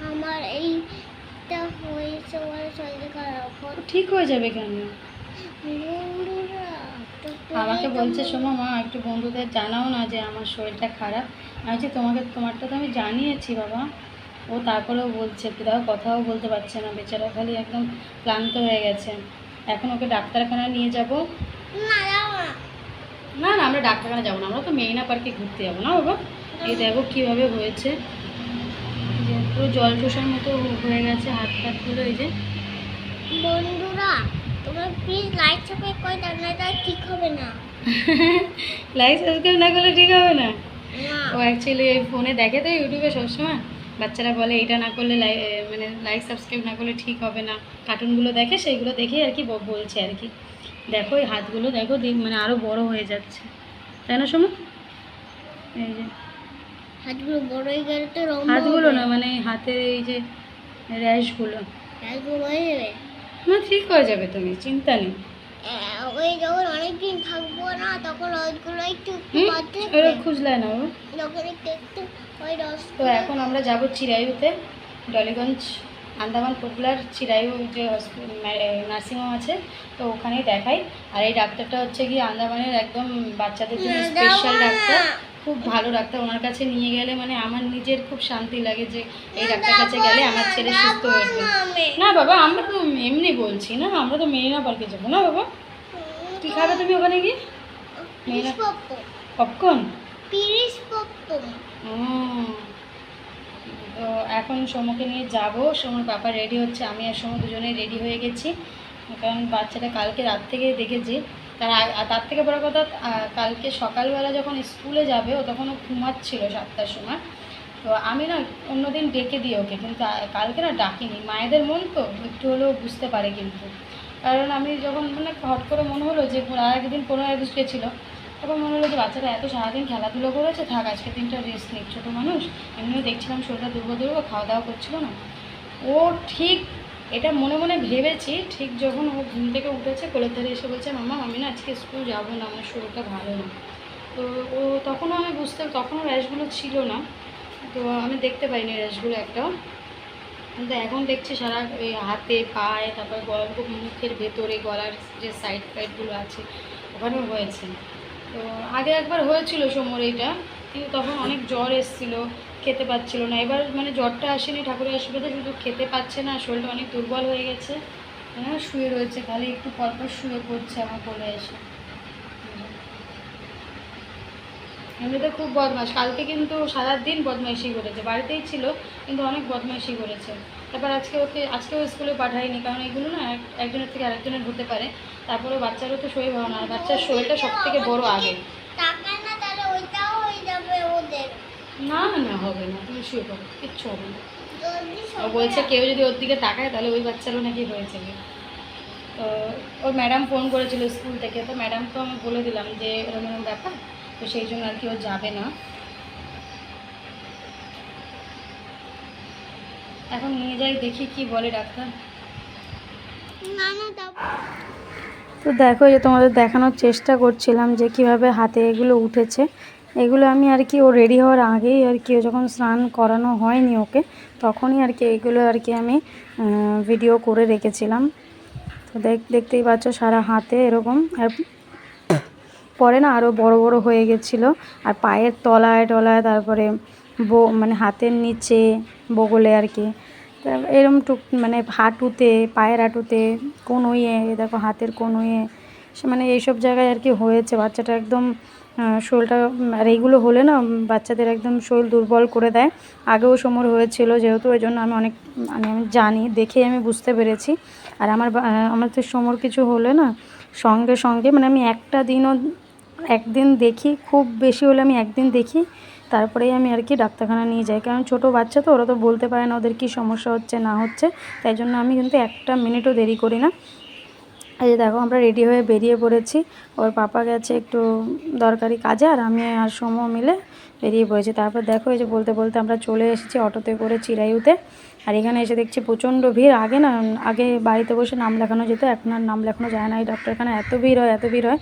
আমার এইটা হয়েছে বলে শরীর খারাপ ঠিক হয়ে যাবে কেন? বন্ধুরা আমাকে বলছে শোনো মা একটু বন্ধুদের জানাও না যে আমার শরীরটা খারাপ। আমি বলছি তোমারটা তো আমি জানিয়েছি বাবা। ও তারপরেও বলছে, দেখো কথাও বলতে পারছে না বেচারা, খালি একদম ক্লান্ত হয়ে গেছে। এখন ওকে ডাক্তারখানায় নিয়ে যাব। না যাও না। না না, আমরা ডাক্তারখানা যাবো না, আমরা তো মেরিনা পার্কে ঘুরতে যাবো না বাবা। এই দেখো কীভাবে হয়েছে, যে পুরো জল ঠোসার মতো হয়ে গেছে হাত টাতগুলো। এই যে বন্ধুরা তোমরা প্লিজ লাইক সাবস্ক্রাইব করে দাও, না তাহলে ঠিক হবে না। লাইক সাবস্ক্রাইব না করলে ঠিক হবে না। না ও অ্যাকচুয়ালি এই ফোনে দেখে তো ইউটিউবে সবসময় বাচ্চারা বলে এটা না করলে মানে লাইক সাবস্ক্রাইব না করলে ঠিক হবে না। কার্টুনগুলো দেখে সেইগুলো দেখেই আর কি বলছে আর কি। দেখো এই হাতগুলো দেখো মানে আরও বড় হয়ে যাচ্ছে, তাই না সময়? এই যে হাতগুলো বড় হয়ে গেলে তো লম্বা হাতগুলো না, মানে হাতের এই যে র্যাশগুলো। হাতগুলো হয়ে যাবে। না ঠিক হয়ে যাবে, তুমি চিন্তা নেই। ওই যখন অনেকদিন থাকবো না তখন ওইগুলো একটু বাড়তে ওরা খুঁজলে না ও। যখন একটু একটু ওই রস। তো এখন আমরা যাব চিরায়ুতে, ডলিগঞ্জ আন্দামান পপুলার চিরায়ু যে নার্সিংহোম আছে, তো ওখানেই দেখাই। আর এই ডাক্তারটা হচ্ছে কি আন্দামানের একদম বাচ্চাদের জন্য স্পেশাল ডাক্তার, খুব ভালো ডাক্তার। ওনার কাছে নিয়ে গেলে মানে আমার নিজের খুব শান্তি লাগে যে এই ডাক্তার কাছে গেলে আমার ছেলে সুস্থ হয়ে যাবে। না বাবা, আমরা তো এমনি বলছি না, আমরা তো মেরিনা পার্কে যাবো না বাবা। কী খাবে তুমি ওখানে গিয়ে? মেরিনা পপকর্ন। তো এখন সোমকে নিয়ে যাব, সোমর পাপা রেডি হচ্ছে, আমি আর সোম দুজনেই রেডি হয়ে গেছি। কারণ বাচ্চাটা কালকে রাত থেকে দেখেছি, তার থেকে বড় কথা কালকে সকালবেলা যখন স্কুলে যাবে ও তখন ও ঘুমাচ্ছিল 7টার সময়। তো আমি না অন্যদিন ডেকে দিই ওকে, কিন্তু কালকে না ডাকিনি। মায়েদের মন তো একটু হলেও বুঝতে পারে কিন্তু। কারণ আমি যখন মানে হট করে মনে হলো যে আর একদিন 15 গেছিলো, তখন মনে হলো যে বাচ্চাটা এত সারাদিন খেলাধুলো করেছে, থাক আজকে দিনটা রেস্ট নিক, ছোটো মানুষ। এমনিও দেখছিলাম শরীরটা দুর্বল, খাওয়া দাওয়া করছিল না। ও ঠিক এটা মনে মনে ভেবেছি, ঠিক যখন ও ঘুম থেকে উঠেছে কোলের ধারে এসে বলছে মাম্মা আমি না আজকে স্কুল যাবো না, আমার শরীরটা ভালো না। তো ও তখনও আমি তখনও র্যাশগুলো ছিল না, তো আমি দেখতে পাইনি র্যাশগুলো একটাও। কিন্তু এখন দেখছি সারা এই হাতে পায়ে, তারপর মুখের ভেতরে গলার যে সাইড ফাইডগুলো আছে ওখানেও হয়েছে। তো আগে একবার হয়েছিল সমর এইটা, কিন্তু তখন অনেক জ্বর এসেছিলো, খেতে পাচ্ছিল না। এবার মানে জ্বরটা আসেনি ঠাকুরের আশীর্বাদে, শুধু খেতে পাচ্ছে না, শরীরটা অনেক দুর্বল হয়ে গেছে, হ্যাঁ শুয়ে রয়েছে, খালি একটু পরপর শুয়ে পড়ছে আমার কোলে এসে। এমনিতে খুব বদমাশ, কালকে কিন্তু সারাদিন বদমাইশি করেছে, বাড়িতেই ছিল কিন্তু অনেক বদমাইশি করেছে। তারপর আজকেও স্কুলে পাঠাইনি, কারণ এগুলো না একজনের থেকে আরেকজনের হতে পারে। তারপরে বাচ্চারও তো শরীর ভালো না, আর বাচ্চার শরীরটা সব থেকে বড় আগে। না না হবে না, তুমি শুয়ে পড়ো, কিচ্ছু হবে না। ও বলছে কেউ যদি ওর দিকে তাকায় তাহলে ওই বাচ্চারও নাকি হয়েছে। তো ওর ম্যাডাম ফোন করেছিল স্কুল থেকে, তো ম্যাডামকে আমি বলে দিলাম যে এরকম এরকম ব্যাপার, তো সেই জন্য আর কি ও যাবে না। এখন নিয়ে যাই, দেখি কি বলে ডাক্তার। তো দেখো যে তোমাদের দেখানোর চেষ্টা করছিলাম যে কিভাবে হাতে এগুলো উঠেছে। এগুলো আমি আর কি ও রেডি হওয়ার আগেই আর কি, যখন স্নান করানো হয়নি ওকে তখনই আর কি এগুলো আর কি আমি ভিডিও করে রেখেছিলাম। তো দেখতেই পাচ্ছ সারা হাতে এরকম, আর পরে না আরও বড় বড় হয়ে গেছিলো। আর পায়ের তলায় টলায়, তারপরে মানে হাতের নিচে বগলে আর কি, এরম মানে হাঁটুতে, পায়ের হাঁটুতে, কনুইয়ে, দেখো হাতের কনুইয়ে, মানে এইসব জায়গায় আর কি হয়েছে। বাচ্চাটা একদম শরীরটা, আর এইগুলো হলে না বাচ্চাদের একদম শরীর দুর্বল করে দেয়। আগেও সমর হয়েছিল যেহেতু, ওই জন্য আমি আমি জানি, দেখেই আমি বুঝতে পেরেছি। আর আমার তো সমর কিছু হলে না সঙ্গে সঙ্গে মানে আমি একদিন দেখি, খুব বেশি হলে আমি একদিন দেখি, তারপরেই আমি আর কি ডাক্তারখানা নিয়ে যাই। কারণ ছোটো বাচ্চা তো, ওরা তো বলতে পারে না ওদের কী সমস্যা হচ্ছে না হচ্ছে, তাই জন্য আমি কিন্তু একটা মিনিটও দেরি করি না। এই যে দেখো আমরা রেডি হয়ে বেরিয়ে পড়েছি, ওর পাপা গেছে একটু দরকারি কাজে, আর আমি আর সময় মিলে বেরিয়ে পড়েছি। তারপর দেখো এই যে বলতে বলতে আমরা চলে এসেছি অটোতে করে চিরায়ুতে। আর এখানে এসে দেখছি প্রচণ্ড ভিড়। আগে বাড়িতে বসে নাম লেখানো যেত, এখন আর নাম লেখানো যায় না। এই ডাক্তারখানা এত ভিড় হয়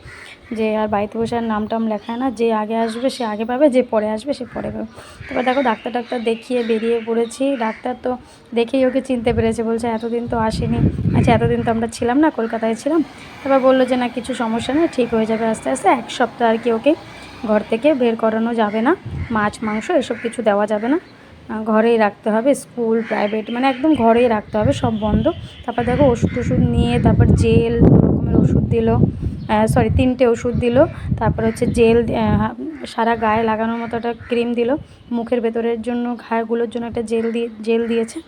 যে আর বাড়িতে বসে আর নাম টাম লেখায় না। যে আগে আসবে সে আগে পাবে, যে পরে আসবে সে পরে পাবে। তারপর দেখো ডাক্তার দেখিয়ে বেরিয়ে পড়েছি। ডাক্তার তো দেখেই ওকে চিনতে পেরেছে, বলছে এতদিন তো আসেনি। আচ্ছা, এতদিন তো আমরা ছিলাম না, কলকাতায় ছিলাম। তারপর বললো যে না, কিছু সমস্যা নেই, ঠিক হয়ে যাবে আস্তে আস্তে। 1 সপ্তাহ আর কি ওকে ঘর থেকে বের করানো যাবে না, মাছ মাংস এসব কিছু দেওয়া যাবে না, ঘরেই রাখতে হবে। স্কুল প্রাইভেট মানে একদম ঘরেই রাখতে হবে, সব বন্ধ। তারপর দেখো ওষুধ নিয়ে, তারপর জেল 2 রকমের ওষুধ দিল, 3টে ওষুধ দিল। তারপর হচ্ছে জেল, সারা গায়ে লাগানোর মতো একটা ক্রিম দিল। মুখের ভেতরের জন্য, ঘাড়গুলোর জন্য একটা জেল দিয়েছে।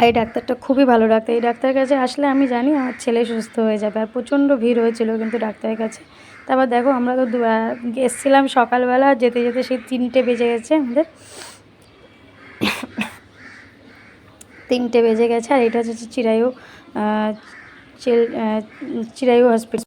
এই ডাক্তারটা খুবই ভালো ডাক্তার। এই ডাক্তারের কাছে আসলে আমি জানি আমার ছেলে সুস্থ হয়ে যাবে। আর প্রচণ্ড ভিড় হয়েছিল কিন্তু ডাক্তারের কাছে। তারপর দেখো আমরা তো এসেছিলাম সকালবেলা, যেতে যেতে সেই 3টে বেজে গেছে আমাদের। 3টে বেজে গেছে। আর এটা হচ্ছে চিরায়ু হসপিটাল।